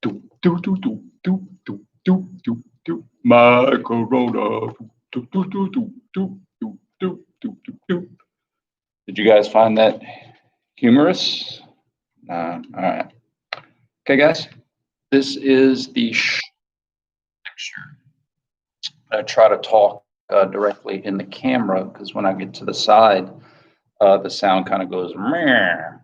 Do, do, do, do, do, do, do, do, do. My corona. Do, do, do, do, do, do, do, do, do, do. Did you guys find that humorous? All right. Okay, guys. This is the lecture. I try to talk directly in the camera because when I get to the side, the sound kind of goes meh.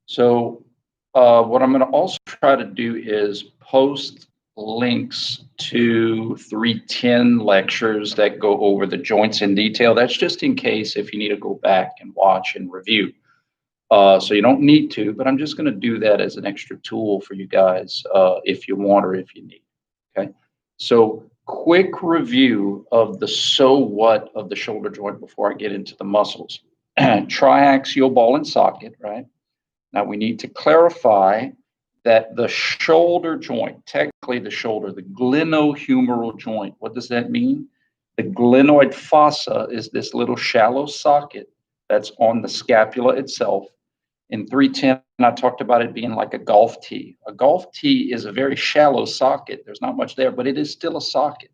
So what I'm going to also try to do is post links to 310 lectures that go over the joints in detail. That's just in case if you need to go back and watch and review. So you don't need to, but I'm just going to do that as an extra tool for you guys if you want or if you need. Okay. So quick review of the so what of the shoulder joint before I get into the muscles. Triaxial ball and socket, right? Now we need to clarify that the shoulder joint, technically the shoulder, the glenohumeral joint, what does that mean? The glenoid fossa is this little shallow socket that's on the scapula itself. In 310, I talked about it being like a golf tee. A golf tee is a very shallow socket. There's not much there, but it is still a socket,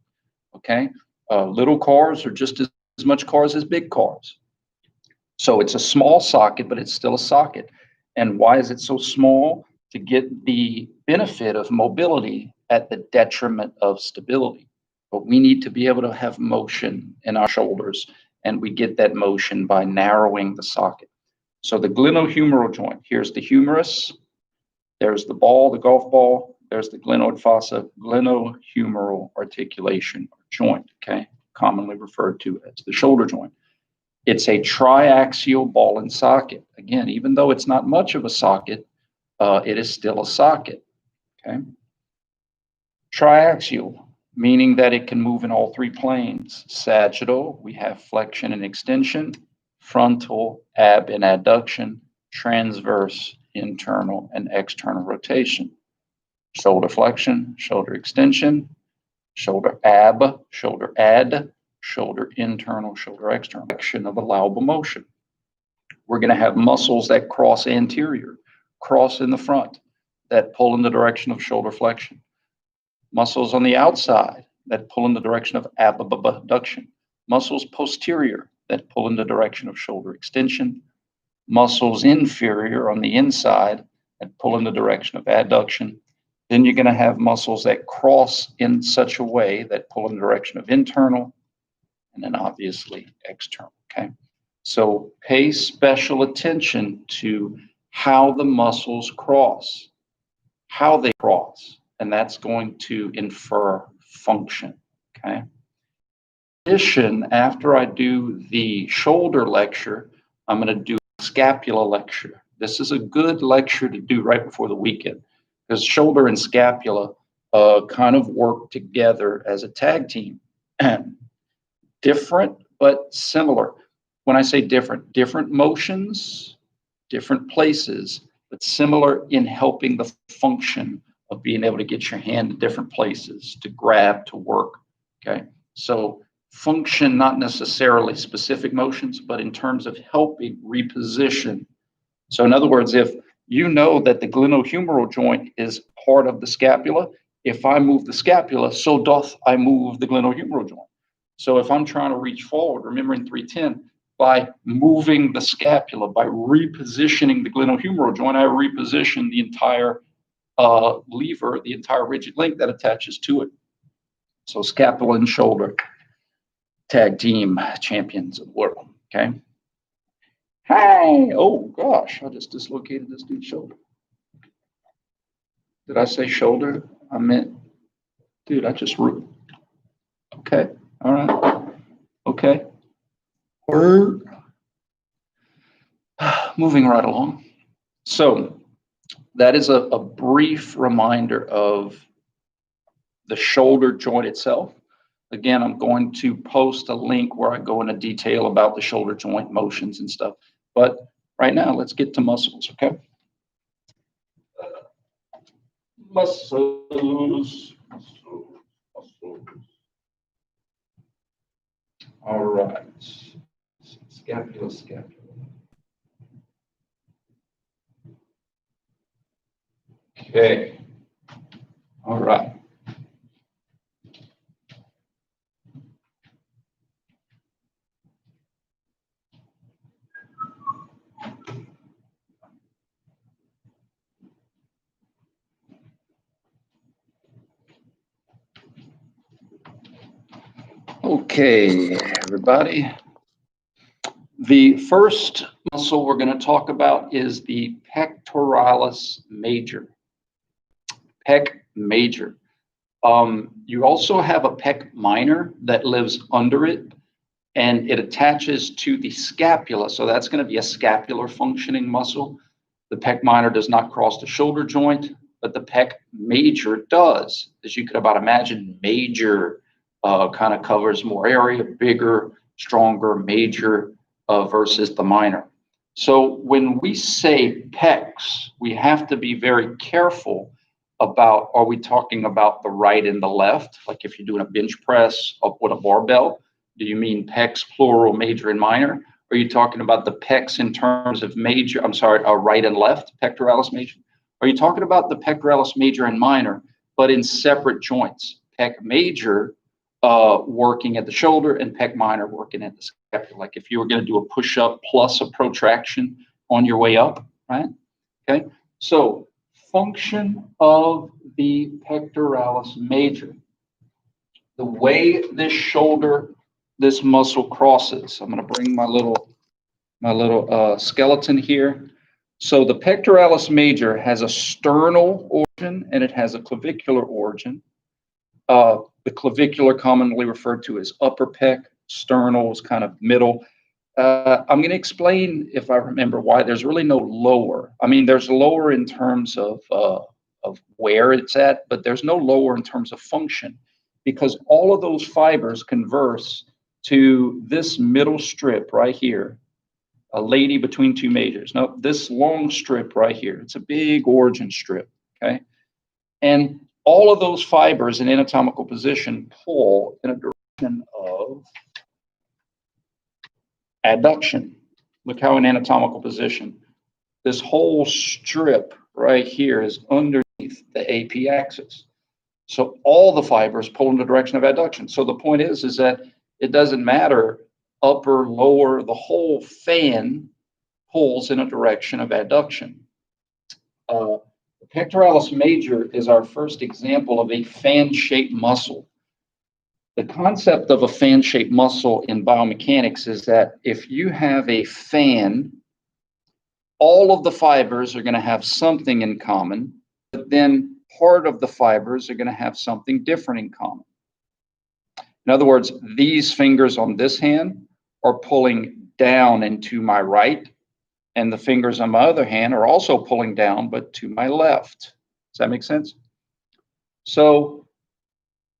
okay? Little cars are just as much cars as big cars. So it's a small socket, but it's still a socket. And why is it so small? To get the benefit of mobility at the detriment of stability. But we need to be able to have motion in our shoulders, and we get that motion by narrowing the socket. So the glenohumeral joint, here's the humerus, there's the ball, the golf ball, there's the glenoid fossa, glenohumeral articulation or joint, okay? Commonly referred to as the shoulder joint. It's a triaxial ball and socket. Again, even though it's not much of a socket, it is still a socket, okay? Triaxial, meaning that it can move in all three planes. Sagittal, we have flexion and extension. Frontal, ab and adduction. Transverse, internal and external rotation. Shoulder flexion, shoulder extension. Shoulder ab, shoulder add. Shoulder internal, shoulder external. Action of allowable motion. We're going to have muscles that cross anterior, cross in the front, that pull in the direction of shoulder flexion. Muscles on the outside that pull in the direction of abduction. Muscles posterior that pull in the direction of shoulder extension. Muscles inferior on the inside that pull in the direction of adduction. Then you're going to have muscles that cross in such a way that pull in the direction of internal, and then obviously external, okay? So pay special attention to how the muscles cross, how they cross, and that's going to infer function, okay? In addition, after I do the shoulder lecture, I'm going to do a scapula lecture. This is a good lecture to do right before the weekend because shoulder and scapula kind of work together as a tag team. Different, but similar. When I say different, different motions, different places, but similar in helping the function of being able to get your hand to different places, to grab, to work, okay? So function, not necessarily specific motions, but in terms of helping reposition. So in other words, if you know that the glenohumeral joint is part of the scapula, if I move the scapula, so doth I move the glenohumeral joint. So if I'm trying to reach forward, remember in 310, by moving the scapula, by repositioning the glenohumeral joint, I reposition the entire lever, the entire rigid link that attaches to it. So scapula and shoulder, tag team champions of the world, okay? Hey, oh gosh, I just dislocated this dude's shoulder. Did I say shoulder? I meant, dude, I just root. Okay, all right, okay. Word. Moving right along. So that is a brief reminder of the shoulder joint itself. Again, I'm going to post a link where I go into detail about the shoulder joint motions and stuff. But right now, let's get to muscles, okay? Muscles. All right. Scapula. Okay. All right. Okay, everybody. The first muscle we're going to talk about is the pectoralis major. Pec major. You also have a pec minor that lives under it, and it attaches to the scapula. So that's going to be a scapular functioning muscle. The pec minor does not cross the shoulder joint, but the pec major does. As you could about imagine, major kind of covers more area, bigger, stronger, major versus the minor. So when we say pecs, we have to be very careful about, are we talking about the right and the left? Like if you're doing a bench press up with a barbell, do you mean pecs, plural, major and minor? Are you talking about the pecs in terms of major, right and left, pectoralis major? Are you talking about the pectoralis major and minor, but in separate joints? Pec major working at the shoulder and pec minor working at the scapula. Like if you were going to do a push-up plus a protraction on your way up, right? Okay, so function of the pectoralis major. The way this shoulder, this muscle crosses. I'm going to bring my little skeleton here. So the pectoralis major has a sternal origin and it has a clavicular origin. The clavicular, commonly referred to as upper pec, sternal is kind of middle. I'm going to explain, if I remember, why there's really no lower. I mean, there's lower in terms of where it's at, but there's no lower in terms of function, because all of those fibers converse to this middle strip right here, a lady between two majors. Now, this long strip right here, it's a big origin strip, okay? And all of those fibers in anatomical position pull in a direction of adduction. Look how in anatomical position, this whole strip right here is underneath the AP axis. So all the fibers pull in the direction of adduction. So the point is that it doesn't matter upper, lower, the whole fan pulls in a direction of adduction. The pectoralis major is our first example of a fan-shaped muscle. The concept of a fan-shaped muscle in biomechanics is that if you have a fan, all of the fibers are going to have something in common, but then part of the fibers are going to have something different in common. In other words, these fingers on this hand are pulling down and to my right, and the fingers on my other hand are also pulling down, but to my left. Does that make sense? So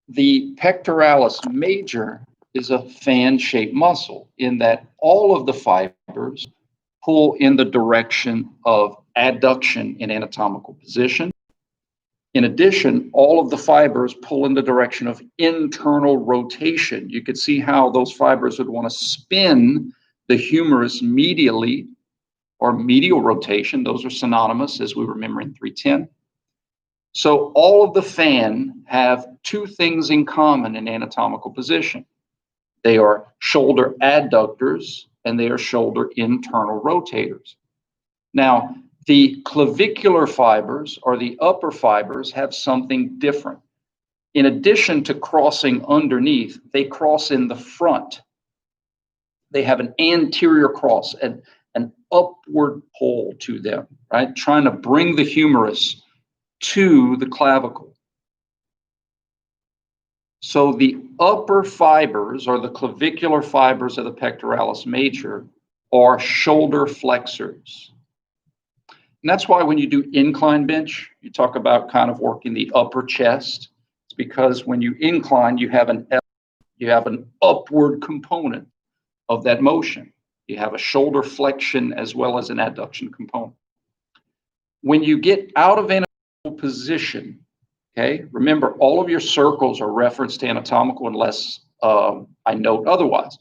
the pectoralis major is a fan-shaped muscle in that all of the fibers pull in the direction of adduction in anatomical position. In addition, all of the fibers pull in the direction of internal rotation. You could see how those fibers would want to spin the humerus medially, or medial rotation. Those are synonymous, as we remember in 310. So all of the fan have two things in common in anatomical position. They are shoulder adductors and they are shoulder internal rotators. Now, the clavicular fibers, or the upper fibers, have something different. In addition to crossing underneath, they cross in the front. They have an anterior cross, an upward pull to them, right? Trying to bring the humerus to the clavicle. So the upper fibers, or the clavicular fibers of the pectoralis major, are shoulder flexors. And that's why when you do incline bench, you talk about kind of working the upper chest. It's because when you incline, you have an upward component of that motion. You have a shoulder flexion as well as an adduction component. When you get out of anatomical position, okay, remember all of your circles are referenced to anatomical unless I note otherwise.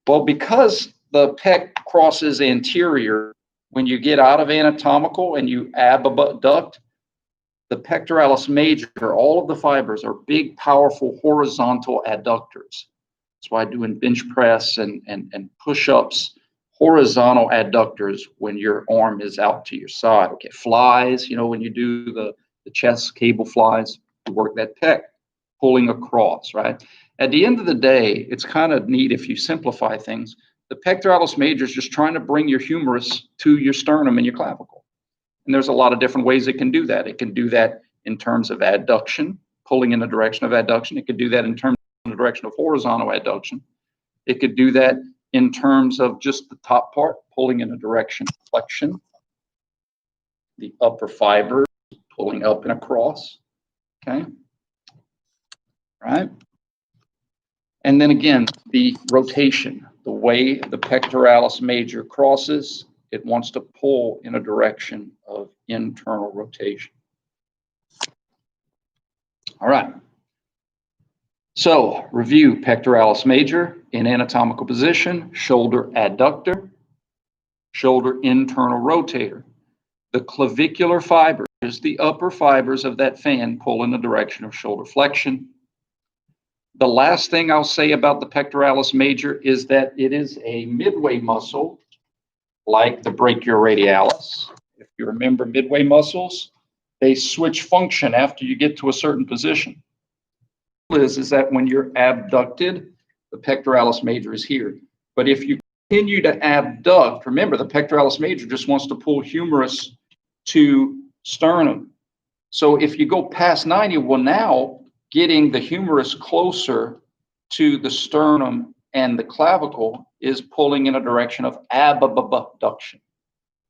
Well, because the pec crosses anterior, when you get out of anatomical and you abduct, the pectoralis major, all of the fibers are big, powerful horizontal adductors. That's why doing bench press and push-ups, horizontal adductors when your arm is out to your side. Okay, flies, you know, when you do the chest cable flies, you work that pec, pulling across, right? At the end of the day, it's kind of neat if you simplify things. The pectoralis major is just trying to bring your humerus to your sternum and your clavicle. And there's a lot of different ways it can do that. It can do that in terms of adduction, pulling in the direction of adduction. It could do that in terms of the direction of horizontal adduction. It could do that in terms of just the top part, pulling in a direction of flexion. The upper fiber, pulling up and across, okay? Right? And then again, the rotation, the way the pectoralis major crosses, it wants to pull in a direction of internal rotation. All right. So review: pectoralis major in anatomical position, shoulder adductor, shoulder internal rotator. The clavicular fibers, the upper fibers of that fan, pull in the direction of shoulder flexion. The last thing I'll say about the pectoralis major is that it is a midway muscle, like the brachioradialis. If you remember midway muscles, they switch function after you get to a certain position. Is that when you're abducted, the pectoralis major is here. But if you continue to abduct, remember the pectoralis major just wants to pull humerus to sternum. So if you go past 90, well, now getting the humerus closer to the sternum and the clavicle is pulling in a direction of abduction.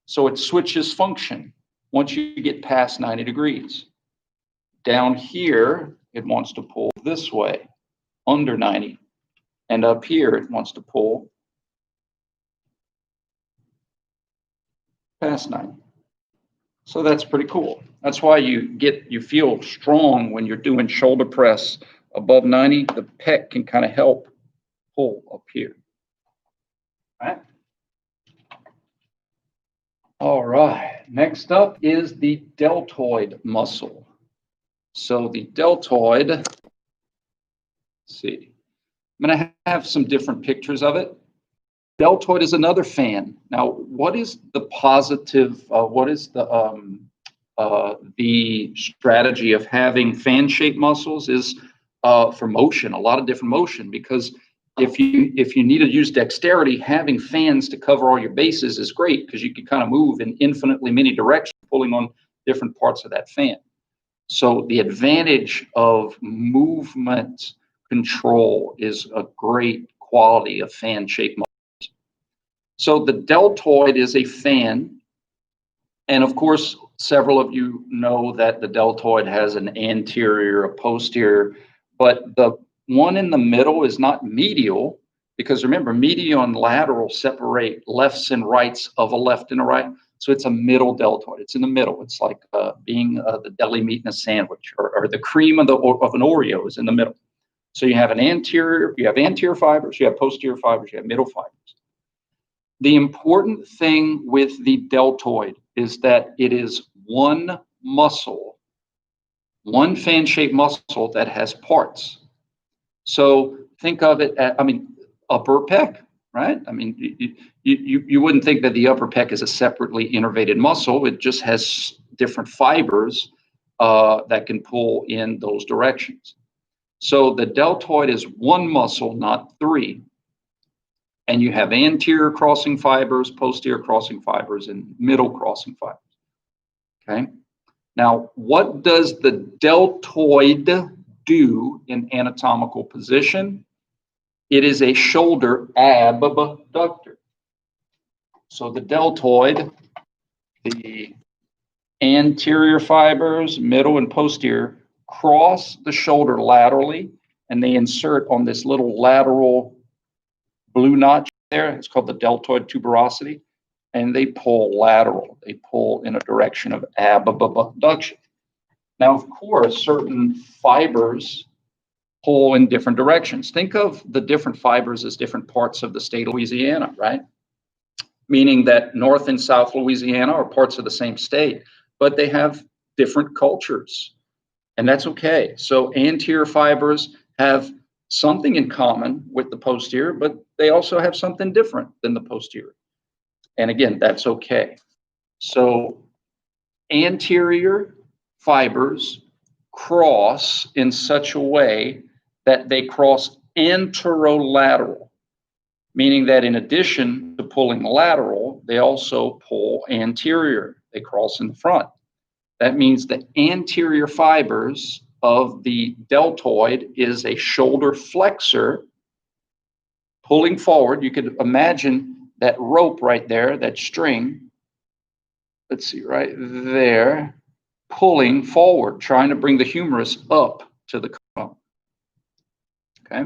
So it switches function once you get past 90 degrees. Down here, it wants to pull this way, under 90. And up here, it wants to pull past 90. So that's pretty cool. That's why you feel strong when you're doing shoulder press above 90. The pec can kind of help pull up here. All right. Next up is the deltoid muscle. So the deltoid, let's see. I'm going to have some different pictures of it. Deltoid is another fan. Now, what is the positive, what is the strategy of having fan-shaped muscles is for motion, a lot of different motion, because if you need to use dexterity, having fans to cover all your bases is great because you can kind of move in infinitely many directions, pulling on different parts of that fan. So the advantage of movement control is a great quality of fan-shaped muscles. So the deltoid is a fan. And of course, several of you know that the deltoid has an anterior, a posterior, but the one in the middle is not medial, because remember, medial and lateral separate lefts and rights of a left and a right. So it's a middle deltoid. It's in the middle. It's like being the deli meat in a sandwich, or the cream of an Oreo is in the middle. So you have an anterior, you have anterior fibers, you have posterior fibers, you have middle fibers. The important thing with the deltoid is that it is one muscle, one fan-shaped muscle that has parts. So think of it as, upper pec, right? You wouldn't think that the upper pec is a separately innervated muscle. It just has different fibers that can pull in those directions. So the deltoid is one muscle, not three. And you have anterior crossing fibers, posterior crossing fibers, and middle crossing fibers. Okay. Now, what does the deltoid do in anatomical position? It is a shoulder abductor. So the deltoid, the anterior fibers, middle and posterior, cross the shoulder laterally, and they insert on this little lateral blue notch there. It's called the deltoid tuberosity, and they pull lateral. They pull in a direction of abduction. Now, of course, certain fibers pull in different directions. Think of the different fibers as different parts of the state of Louisiana, right? Meaning that North and South Louisiana are parts of the same state, but they have different cultures, and that's okay. So anterior fibers have something in common with the posterior, but they also have something different than the posterior. And again, that's okay. So anterior fibers cross in such a way that they cross anterolateral, meaning that in addition to pulling lateral, they also pull anterior. They cross in the front. That means the anterior fibers of the deltoid is a shoulder flexor pulling forward. You could imagine that rope right there, that string, let's see, right there, pulling forward, trying to bring the humerus up to the column. Okay.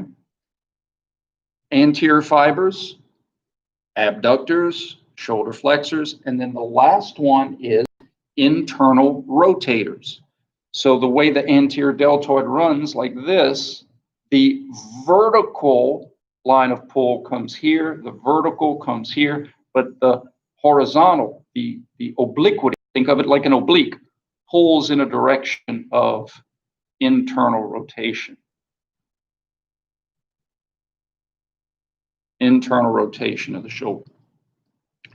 Anterior fibers, abductors, shoulder flexors, and then the last one is internal rotators. So the way the anterior deltoid runs like this, the vertical line of pull comes here, the vertical comes here, but the horizontal, the obliquity, think of it like an oblique, pulls in a direction of internal rotation. Internal rotation of the shoulder.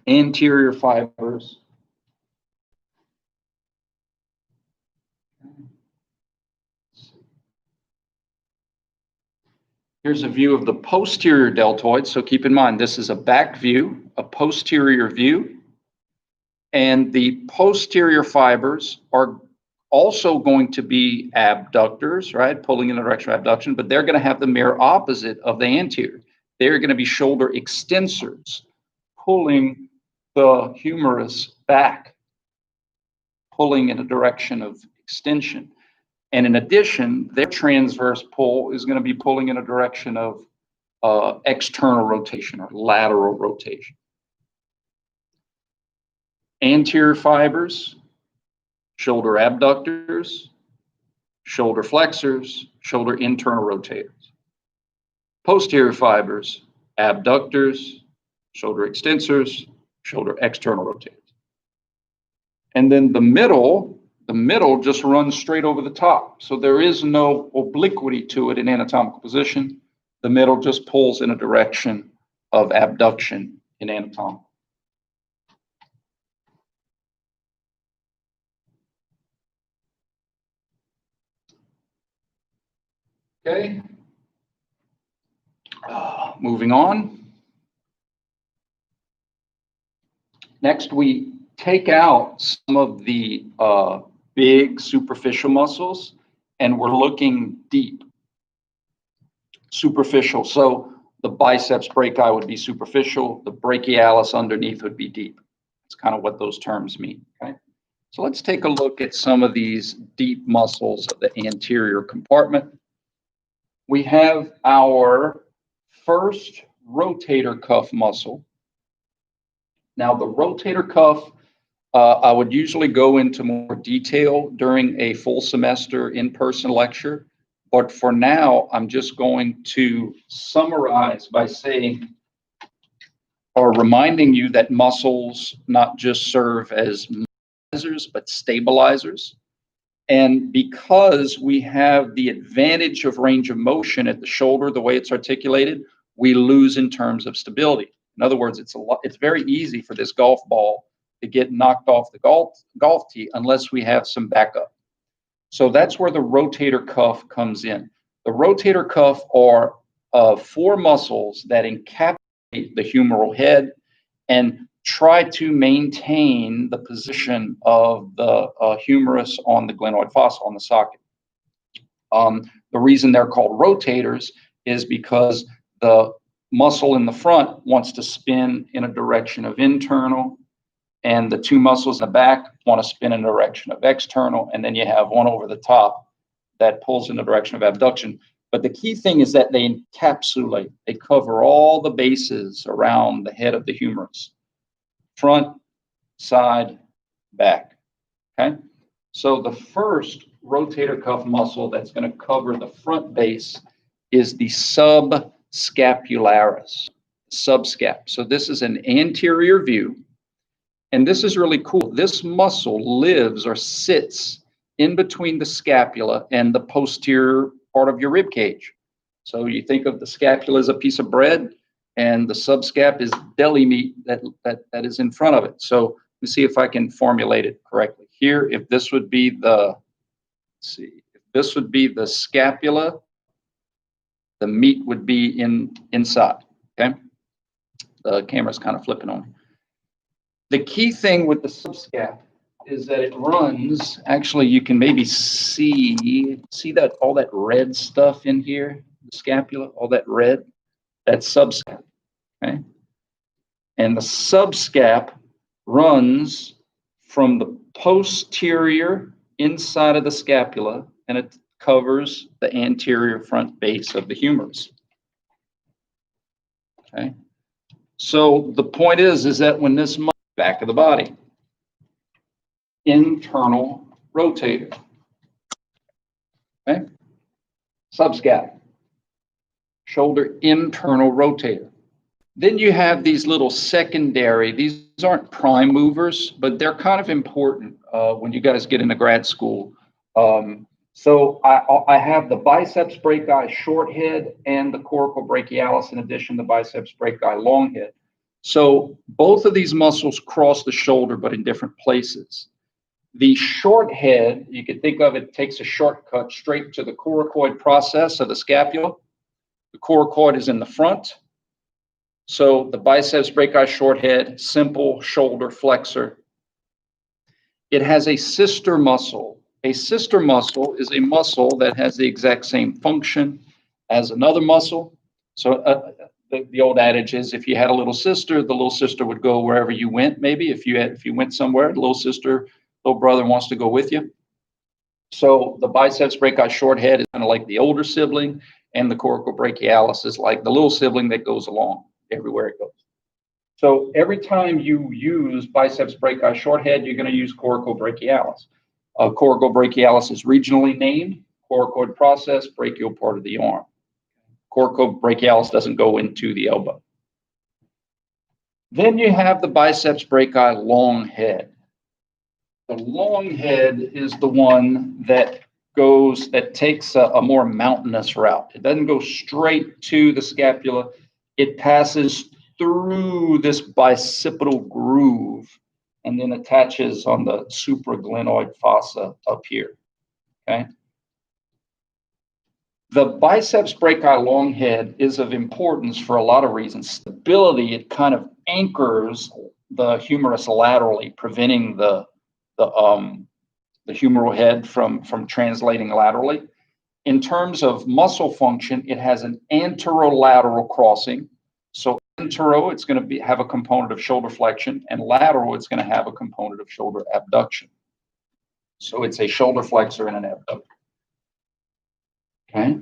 Anterior fibers. Here's a view of the posterior deltoid. So keep in mind, this is a back view, a posterior view. And the posterior fibers are also going to be abductors, right? Pulling in the direction of abduction, but they're going to have the mirror opposite of the anterior. They're going to be shoulder extensors, pulling the humerus back, pulling in a direction of extension. And in addition, their transverse pull is going to be pulling in a direction of external rotation or lateral rotation. Anterior fibers, shoulder abductors, shoulder flexors, shoulder internal rotators. Posterior fibers, abductors, shoulder extensors, shoulder external rotators. And then the middle just runs straight over the top. So there is no obliquity to it in anatomical position. The middle just pulls in a direction of abduction in anatomical. Okay. Moving on. Next, we take out some of the big superficial muscles, and we're looking deep. Superficial. So the biceps brachi would be superficial. The brachialis underneath would be deep. That's kind of what those terms mean. Okay. So let's take a look at some of these deep muscles of the anterior compartment. We have our first rotator cuff muscle. Now, the rotator cuff, I would usually go into more detail during a full semester in-person lecture, but for now, I'm just going to summarize by saying or reminding you that muscles not just serve as mobilizers, but stabilizers. And because we have the advantage of range of motion at the shoulder, the way it's articulated, we lose in terms of stability. In other words, it's very easy for this golf ball to get knocked off the golf tee unless we have some backup. So that's where the rotator cuff comes in. The rotator cuff are four muscles that encapsulate the humeral head and try to maintain the position of the humerus on the glenoid fossa, on the socket. The reason they're called rotators is because the muscle in the front wants to spin in a direction of internal, and the two muscles in the back want to spin in a direction of external, and then you have one over the top that pulls in the direction of abduction. But the key thing is that they encapsulate, they cover all the bases around the head of the humerus. Front, side, back. Okay? So the first rotator cuff muscle that's going to cover the front base is the subscapularis, subscap. So this is an anterior view, and this is really cool. This muscle lives or sits in between the scapula and the posterior part of your rib cage. So you think of the scapula as a piece of bread, and the subscap is deli meat that is in front of it. So let me see if I can formulate it correctly. Here, if this would be the, let's see, if this would be the scapula, the meat would be inside, okay? The camera's kind of flipping on me. The key thing with the subscap is that it runs, actually you can maybe see that all that red stuff in here, the scapula, all that red, that's subscap, okay? And the subscap runs from the posterior inside of the scapula, and it covers the anterior front base of the humerus, okay? So the point is that when this back of the body, internal rotator, okay? Subscap, shoulder internal rotator. Then you have these little secondary, these aren't prime movers, but they're kind of important when you guys get into grad school. So I have the biceps brachii short head and the coracobrachialis, in addition to biceps brachii long head. So both of these muscles cross the shoulder, but in different places. The short head, you can think of it, takes a shortcut straight to the coracoid process of the scapula. The coracoid is in the front. So the biceps brachii short head, simple shoulder flexor. It has a sister muscle. A sister muscle is a muscle that has the exact same function as another muscle. So the old adage is, if you had a little sister, the little sister would go wherever you went. Maybe if you went somewhere, the little brother wants to go with you. So the biceps brachii short head is kind of like the older sibling, and the coracobrachialis is like the little sibling that goes along everywhere it goes. So every time you use biceps brachii short head, you're going to use coracobrachialis. Coracobrachialis is regionally named, coracoid process, brachial part of the arm. Coracobrachialis doesn't go into the elbow. Then you have the biceps brachii long head. The long head is the one that takes a more mountainous route. It doesn't go straight to the scapula. It passes through this bicipital groove and then attaches on the supraglenoid fossa up here, okay? The biceps brachii long head is of importance for a lot of reasons. Stability, it kind of anchors the humerus laterally, preventing the humeral head from translating laterally. In terms of muscle function, it has an anterolateral crossing. So antero, it's going to have a component of shoulder flexion, and lateral, it's going to have a component of shoulder abduction. So it's a shoulder flexor and an abductor. Okay.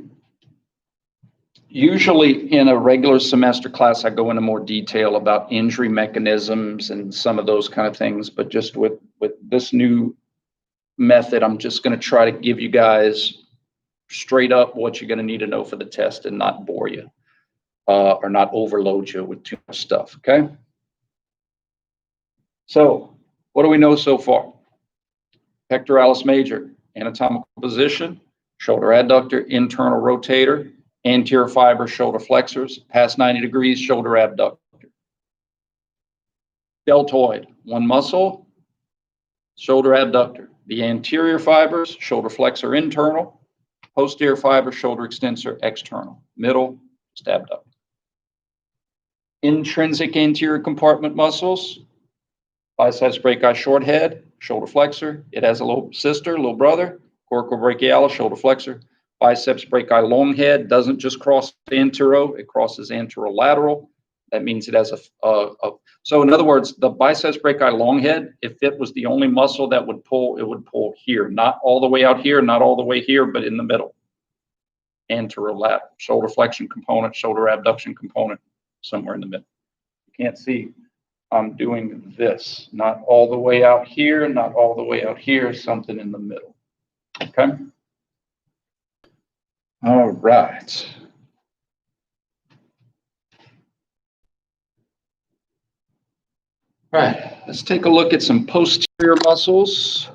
Usually in a regular semester class, I go into more detail about injury mechanisms and some of those kind of things, but just with this new method, I'm just going to try to give you guys straight up what you're going to need to know for the test and not bore you or not overload you with too much stuff, okay? So what do we know so far? Pectoralis major, anatomical position, shoulder adductor, internal rotator, anterior fiber, shoulder flexors, past 90 degrees, shoulder abductor. Deltoid, one muscle, shoulder abductor. The anterior fibers, shoulder flexor internal, posterior fiber, shoulder extensor external. Middle, just abductor. Intrinsic anterior compartment muscles, biceps brachii short head, shoulder flexor. It has a little sister, little brother, coracobrachialis, shoulder flexor. Biceps brachii long head doesn't just cross antero, it crosses anterolateral. That means it has so in other words, the biceps brachii long head, if it was the only muscle that would pull, it would pull here, not all the way out here, not all the way here, but in the middle. Anterolateral, shoulder flexion component, shoulder abduction component, somewhere in the middle. You can't see, I'm doing this, not all the way out here, not all the way out here, something in the middle, okay? All right. All right, let's take a look at some posterior muscles.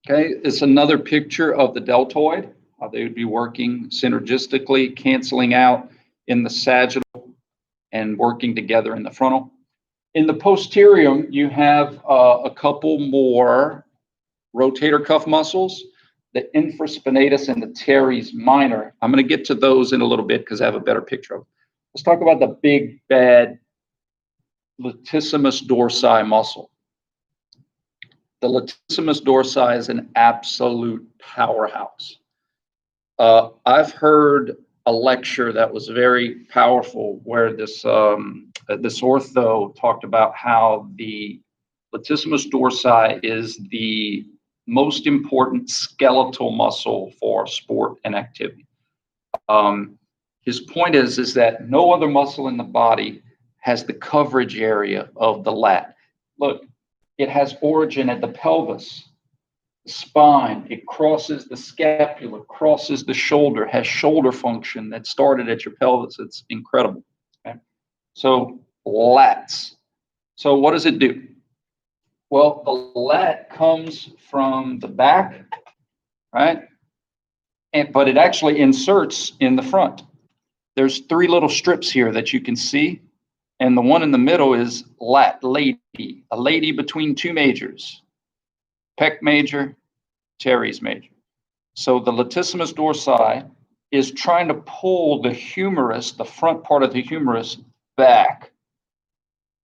Okay, it's another picture of the deltoid. They would be working synergistically, canceling out in the sagittal and working together in the frontal. In the posterior, you have a couple more rotator cuff muscles, the infraspinatus and the teres minor. I'm going to get to those in a little bit because I have a better picture of them. Let's talk about the big, bad latissimus dorsi muscle. The latissimus dorsi is an absolute powerhouse. I've heard a lecture that was very powerful where this ortho talked about how the latissimus dorsi is the most important skeletal muscle for sport and activity. His point is that no other muscle in the body has the coverage area of the lat. Look, it has origin at the pelvis, the spine, it crosses the scapula, crosses the shoulder, has shoulder function that started at your pelvis. It's incredible. Okay? So lats. So what does it do? Well, the lat comes from the back, right? But it actually inserts in the front. There's three little strips here that you can see. And the one in the middle is lat, lady, a lady between two majors, pec major, teres major. So the latissimus dorsi is trying to pull the humerus, the front part of the humerus, back.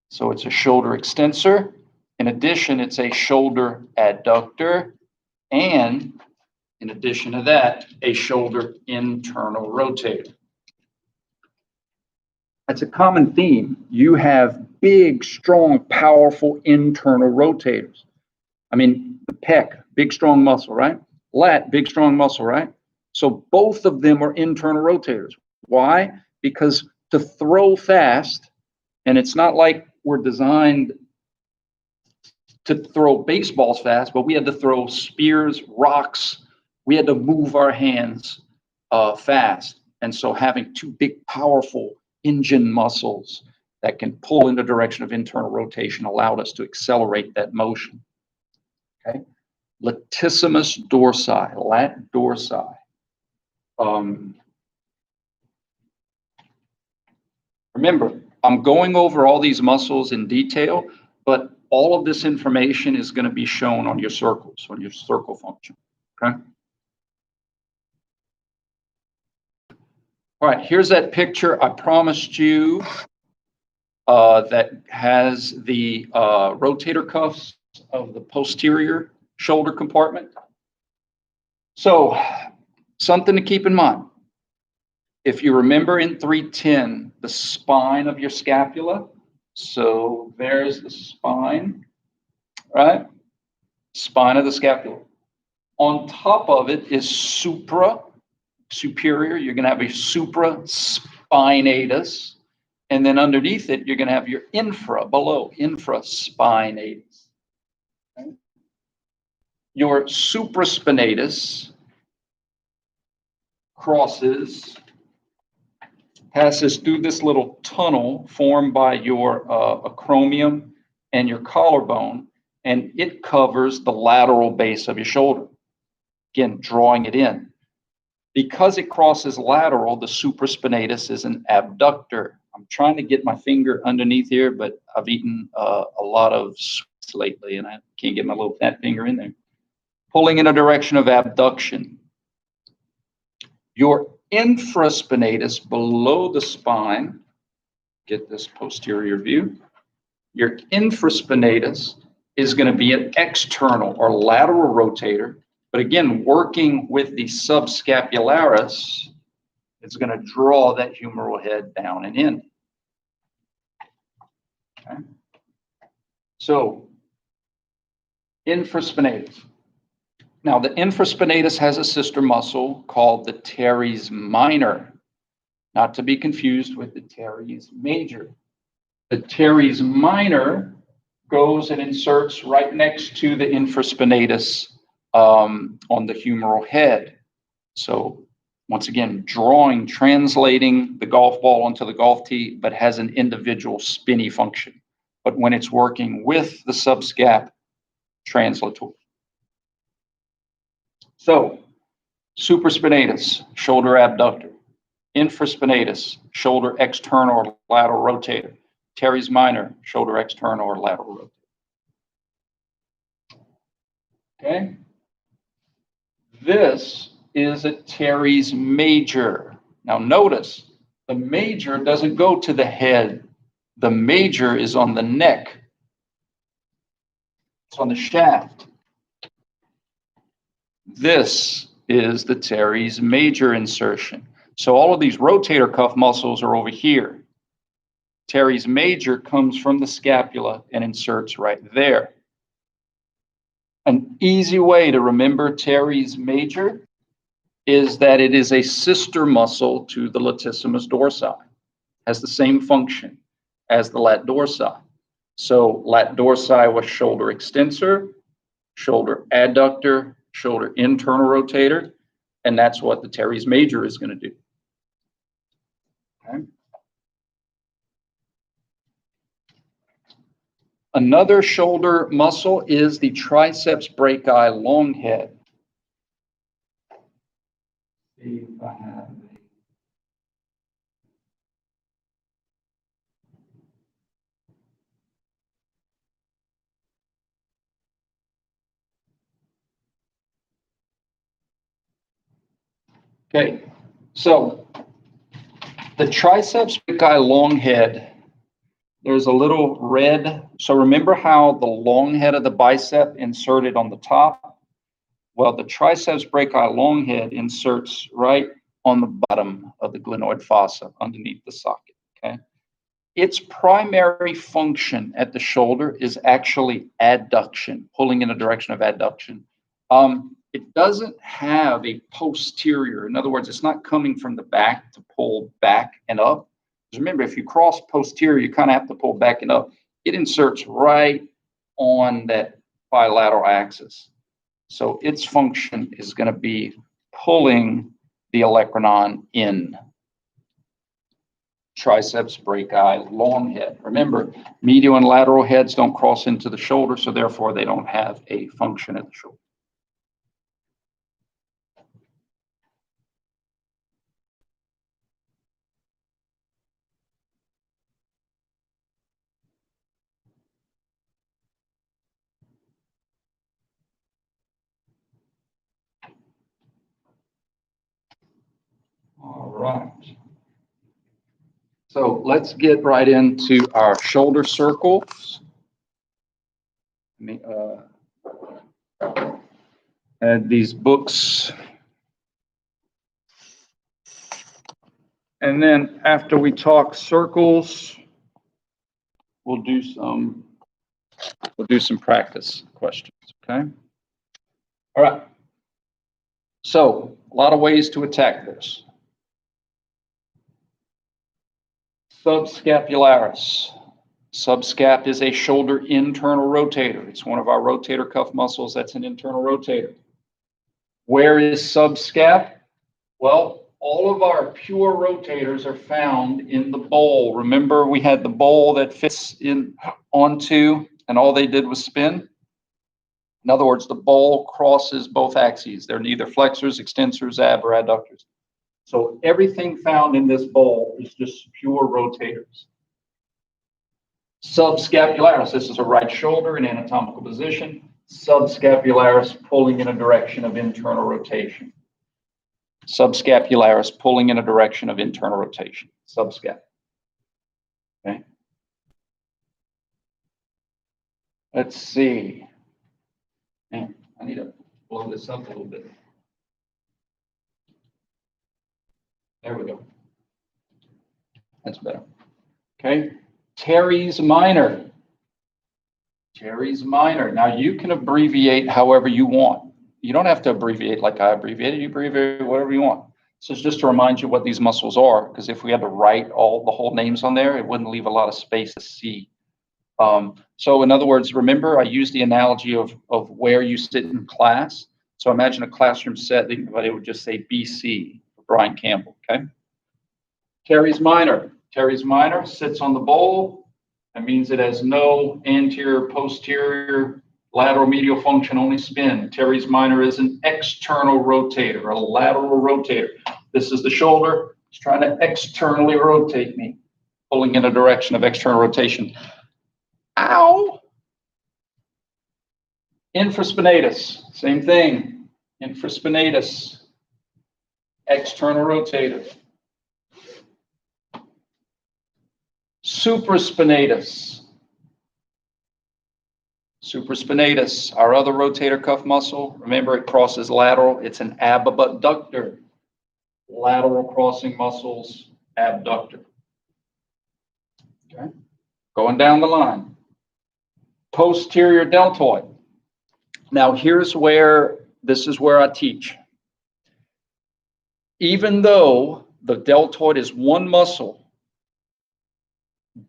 So it's a shoulder extensor. In addition, it's a shoulder adductor. And in addition to that, a shoulder internal rotator. That's a common theme. You have big, strong, powerful internal rotators. I mean, the pec, big, strong muscle, right? Lat, big, strong muscle, right? So both of them are internal rotators. Why? Because to throw fast, and it's not like we're designed to throw baseballs fast, but we had to throw spears, rocks. We had to move our hands fast. And so having two big, powerful engine muscles that can pull in the direction of internal rotation allowed us to accelerate that motion. Okay, latissimus dorsi, lat dorsi. Remember, I'm going over all these muscles in detail, but all of this information is going to be shown on your circles, on your circle function. Okay. All right, here's that picture I promised you that has the rotator cuffs of the posterior shoulder compartment. So something to keep in mind. If you remember in 310, the spine of your scapula, so there's the spine, right? Spine of the scapula. On top of it is superior. You're going to have a supraspinatus. And then underneath it, you're going to have your infraspinatus. Okay? Your supraspinatus passes through this little tunnel formed by your acromion and your collarbone, and it covers the lateral base of your shoulder. Again, drawing it in. Because it crosses lateral, the supraspinatus is an abductor. I'm trying to get my finger underneath here, but I've eaten a lot of sweets lately, and I can't get my little fat finger in there. Pulling in a direction of abduction. Your infraspinatus below the spine, get this posterior view, your infraspinatus is going to be an external or lateral rotator, but again, working with the subscapularis, it's going to draw that humeral head down and in. Okay. So, infraspinatus. Now, the infraspinatus has a sister muscle called the teres minor, not to be confused with the teres major. The teres minor goes and inserts right next to the infraspinatus on the humeral head. So, once again, translating the golf ball onto the golf tee, but has an individual spinny function. But when it's working with the subscap, translatory. So, supraspinatus, shoulder abductor. Infraspinatus, shoulder external or lateral rotator. Teres minor, shoulder external or lateral rotator. Okay? This is a teres major. Now notice, the major doesn't go to the head. The major is on the neck. It's on the shaft. This is the teres major insertion. So all of these rotator cuff muscles are over here. Teres major comes from the scapula and inserts right there. An easy way to remember teres major is that it is a sister muscle to the latissimus dorsi. Has the same function as the lat dorsi. So lat dorsi was shoulder extensor, shoulder adductor, shoulder internal rotator, and that's what the teres major is going to do. Okay. Another shoulder muscle is the triceps brachi long head. See if I have Okay, so the triceps brachi long head, there's a little red. So remember how the long head of the bicep inserted on the top? Well, the triceps brachi long head inserts right on the bottom of the glenoid fossa underneath the socket, okay? Its primary function at the shoulder is actually adduction, pulling in the direction of adduction. It doesn't have a posterior. In other words, it's not coming from the back to pull back and up. Because remember, if you cross posterior, you kind of have to pull back and up. It inserts right on that bilateral axis. So its function is going to be pulling the olecranon in. Triceps brachi long head. Remember, medial and lateral heads don't cross into the shoulder, so therefore they don't have a function at the shoulder. All right. So let's get right into our shoulder circles. Let me add these books. And then after we talk circles, we'll do some practice questions, okay? All right. So a lot of ways to attack this. Subscapularis. Subscap is a shoulder internal rotator. It's one of our rotator cuff muscles. That's an internal rotator. Where is subscap? Well, all of our pure rotators are found in the bowl. Remember, we had the bowl that fits in onto, and all they did was spin. In other words, the bowl crosses both axes. They're neither flexors, extensors, ab, or adductors. So everything found in this bowl is just pure rotators. Subscapularis, this is a right shoulder in anatomical position. Subscapularis pulling in a direction of internal rotation. Subscapularis pulling in a direction of internal rotation. Subscap. Okay. Let's see. Man, I need to blow this up a little bit. There we go. That's better. Okay. Teres minor. Teres minor. Now you can abbreviate however you want. You don't have to abbreviate like I abbreviated. You abbreviate whatever you want. So it's just to remind you what these muscles are, because if we had to write the whole names on there, it wouldn't leave a lot of space to see. So in other words, remember I used the analogy of where you sit in class. So imagine a classroom setting, but it would just say BC for Brian Campbell, okay? Teres minor. Teres minor sits on the bowl. That means it has no anterior, posterior Lateral medial function, only spin. Teres minor is an external rotator, a lateral rotator. This is the shoulder. It's trying to externally rotate me, pulling in a direction of external rotation. Ow! Infraspinatus, same thing. Infraspinatus, external rotator. Supraspinatus. Supraspinatus, our other rotator cuff muscle. Remember, it crosses lateral. It's an abductor. Lateral crossing muscles, abductor. Okay. Going down the line. Posterior deltoid. Now, this is where I teach. Even though the deltoid is one muscle,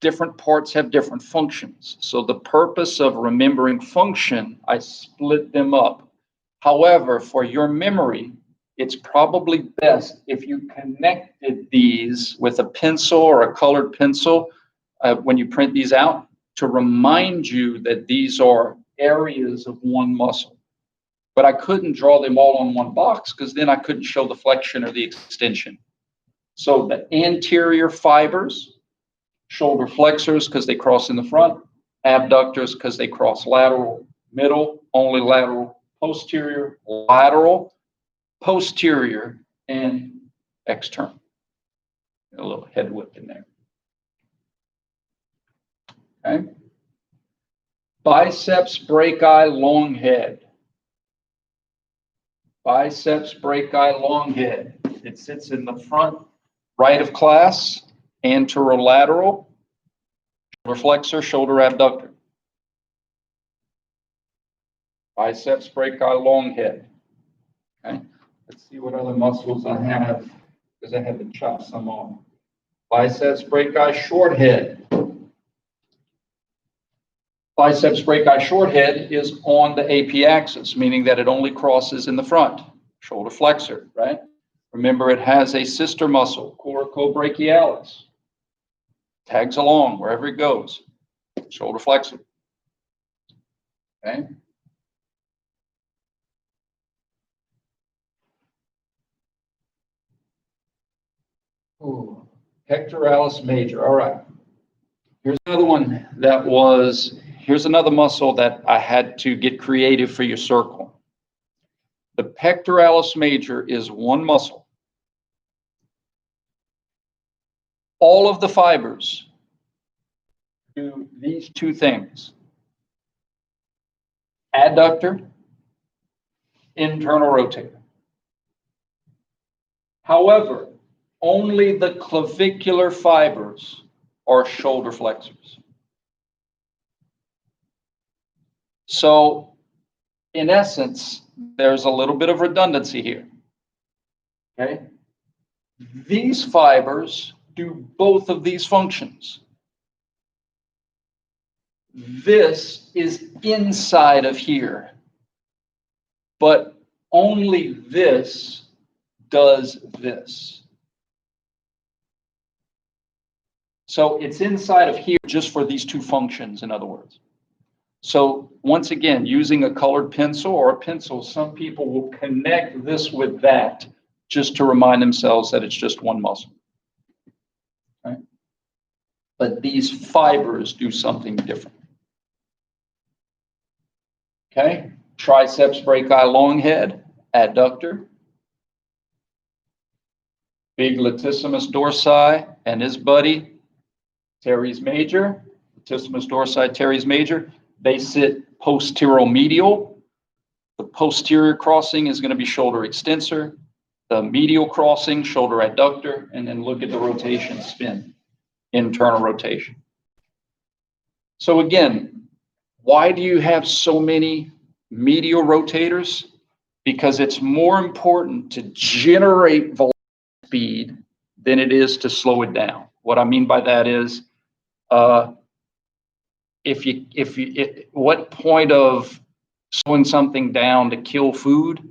different parts have different functions. So the purpose of remembering function, I split them up. However, for your memory, it's probably best if you connected these with a pencil or a colored pencil when you print these out to remind you that these are areas of one muscle. But I couldn't draw them all on one box because then I couldn't show the flexion or the extension. So the anterior fibers, shoulder flexors because they cross in the front, abductors because they cross lateral, middle, only lateral, posterior, lateral, posterior, and external. A little head whip in there. Okay. Biceps brachii long head. Biceps brachii long head. It sits in the front right of class, anterolateral, shoulder flexor, shoulder abductor. Biceps brachii long head. Okay. Let's see what other muscles I have, because I had to chop some off. Biceps brachii short head. Biceps brachii short head is on the AP axis, meaning that it only crosses in the front. Shoulder flexor, right? Remember, it has a sister muscle, coracobrachialis. Tags along wherever it goes. Shoulder flexor. Okay. Ooh. Pectoralis major. All right. Here's another one here's another muscle that I had to get creative for your circle. The pectoralis major is one muscle. All of the fibers do these two things. Adductor, internal rotator. However, only the clavicular fibers are shoulder flexors. So, in essence, there's a little bit of redundancy here. Okay? These fibers do both of these functions. This is inside of here, but only this does this. So it's inside of here just for these two functions, in other words. So once again, using a colored pencil or a pencil, some people will connect this with that just to remind themselves that it's just one muscle. Okay? But these fibers do something different. Okay? Triceps brachii long head, adductor. Big latissimus dorsi and his buddy, teres major, latissimus dorsi, teres major. They sit posteromedial. The posterior crossing is going to be shoulder extensor. The medial crossing, shoulder adductor. And then look at the rotation, spin, internal rotation. So again, why do you have so many medial rotators? Because it's more important to generate velocity speed than it is to slow it down. What I mean by that is, what point of slowing something down to kill food?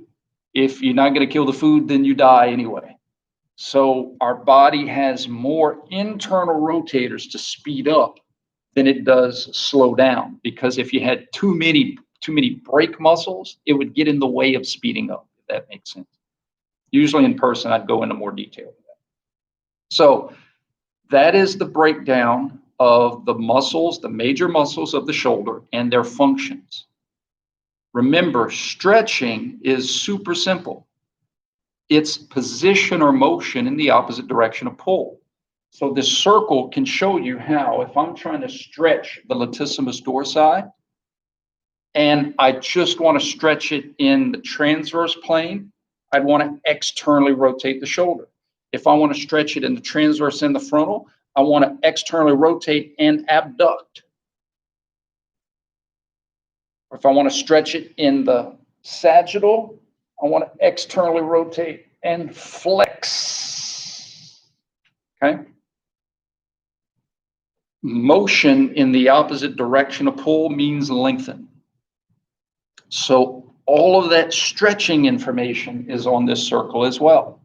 If you're not going to kill the food, then you die anyway. So our body has more internal rotators to speed up than it does slow down. Because if you had too many too many brake muscles, it would get in the way of speeding up, if that makes sense. Usually in person, I'd go into more detail. So that is the breakdown of the muscles, the major muscles of the shoulder and their functions. Remember, stretching is super simple. It's position or motion in the opposite direction of pull. So this circle can show you how, if I'm trying to stretch the latissimus dorsi, and I just want to stretch it in the transverse plane, I'd want to externally rotate the shoulder. If I want to stretch it in the transverse and the frontal, I want to externally rotate and abduct. Or if I want to stretch it in the sagittal, I want to externally rotate and flex. Okay? Motion in the opposite direction of pull means lengthen. So all of that stretching information is on this circle as well.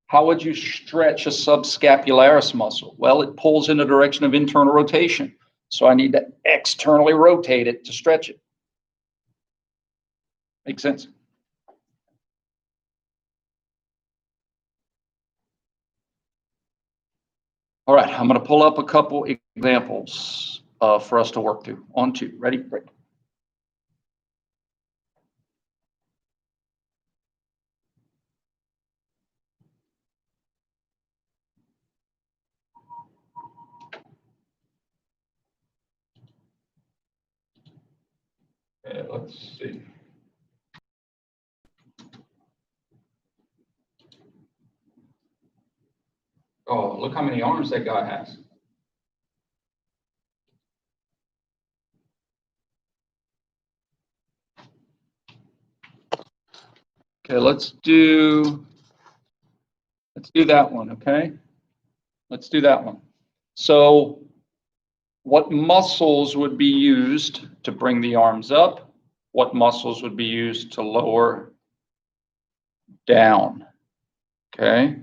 How would you stretch a subscapularis muscle? Well, it pulls in the direction of internal rotation. So I need to externally rotate it to stretch it. Make sense? All right, I'm going to pull up a couple examples for us to work through. On to. Ready? Break. Okay, let's see. Oh, look how many arms that guy has. Okay, let's do that one, okay? Let's do that one. So what muscles would be used to bring the arms up? What muscles would be used to lower down? Okay.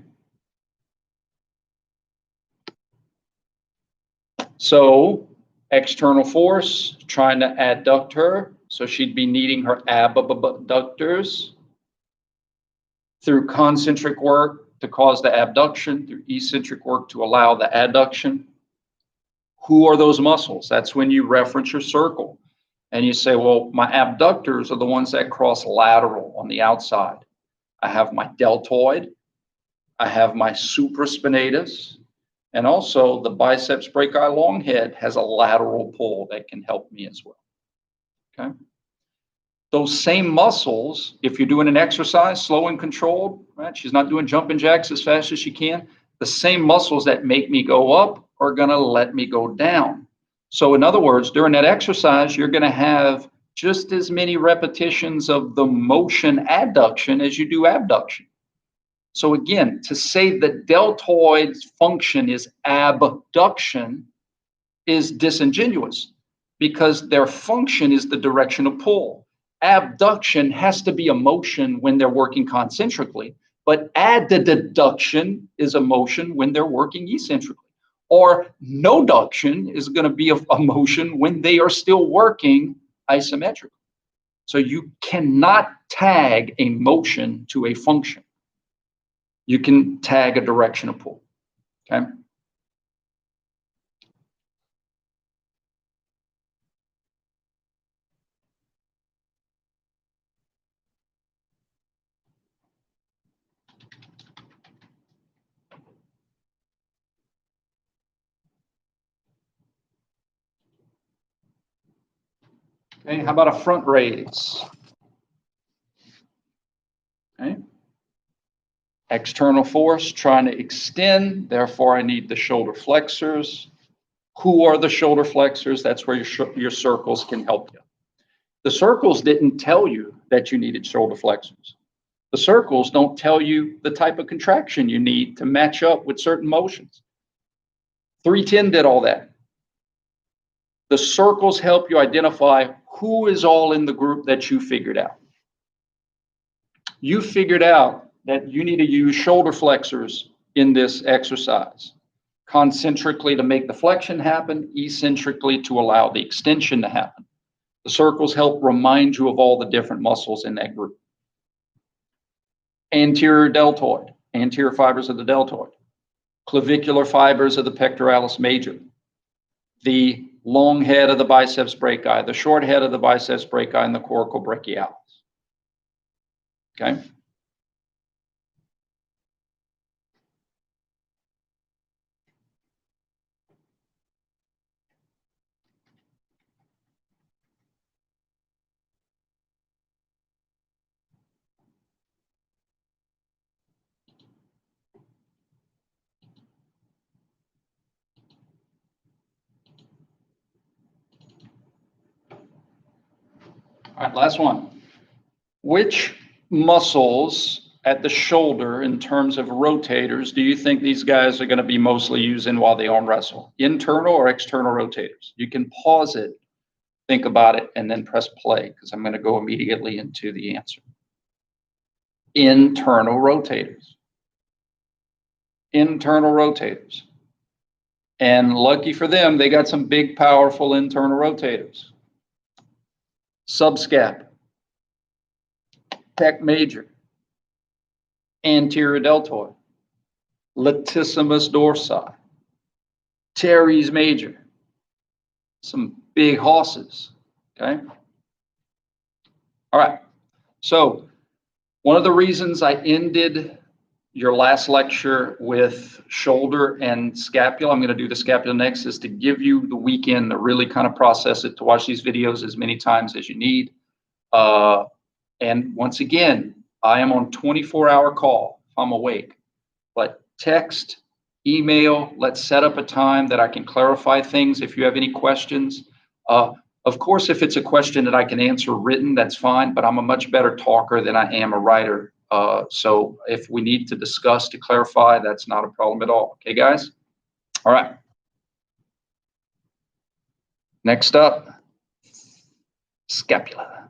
So external force, trying to adduct her. So she'd be needing her abductors. Through concentric work to cause the abduction, through eccentric work to allow the adduction. Who are those muscles? That's when you reference your circle. And you say, well, my abductors are the ones that cross lateral on the outside. I have my deltoid. I have my supraspinatus. And also the biceps brachii long head has a lateral pull that can help me as well. Okay. Those same muscles, if you're doing an exercise, slow and controlled, right? She's not doing jumping jacks as fast as she can. The same muscles that make me go up are going to let me go down. So in other words, during that exercise, you're going to have just as many repetitions of the motion adduction as you do abduction. So again, to say that deltoid's function is abduction is disingenuous because their function is the direction of pull. Abduction has to be a motion when they're working concentrically, but adduction is a motion when they're working eccentrically. Or noduction is going to be a motion when they are still working isometrically. So you cannot tag a motion to a function. You can tag a direction of pull. Okay. Okay, how about a front raise? Okay. External force trying to extend, therefore I need the shoulder flexors. Who are the shoulder flexors? That's where your circles can help you. The circles didn't tell you that you needed shoulder flexors. The circles don't tell you the type of contraction you need to match up with certain motions. 310 did all that. The circles help you identify who is all in the group that you figured out. You figured out that you need to use shoulder flexors in this exercise. Concentrically to make the flexion happen, eccentrically to allow the extension to happen. The circles help remind you of all the different muscles in that group. Anterior deltoid, anterior fibers of the deltoid. Clavicular fibers of the pectoralis major. The long head of the biceps brachi, the short head of the biceps brachi, and the coracobrachialis. Okay? All right, last one. Which muscles at the shoulder in terms of rotators do you think these guys are going to be mostly using while they arm wrestle? Internal or external rotators? You can pause it, think about it, and then press play because I'm going to go immediately into the answer. Internal rotators. Internal rotators. And lucky for them, they got some big, powerful internal rotators. Subscap, Pecs Major, anterior deltoid, latissimus dorsi, teres major, some big horses, okay? All right, so one of the reasons I ended your last lecture with shoulder and scapula, I'm going to do the scapula next, is to give you the weekend to really kind of process it, to watch these videos as many times as you need. And once again, I am on 24-hour call if I'm awake, but text, email, let's set up a time that I can clarify things if you have any questions. Of course, if it's a question that I can answer written, that's fine, but I'm a much better talker than I am a writer. So if we need to discuss to clarify, that's not a problem at all. Okay, guys? All right. Next up, scapula.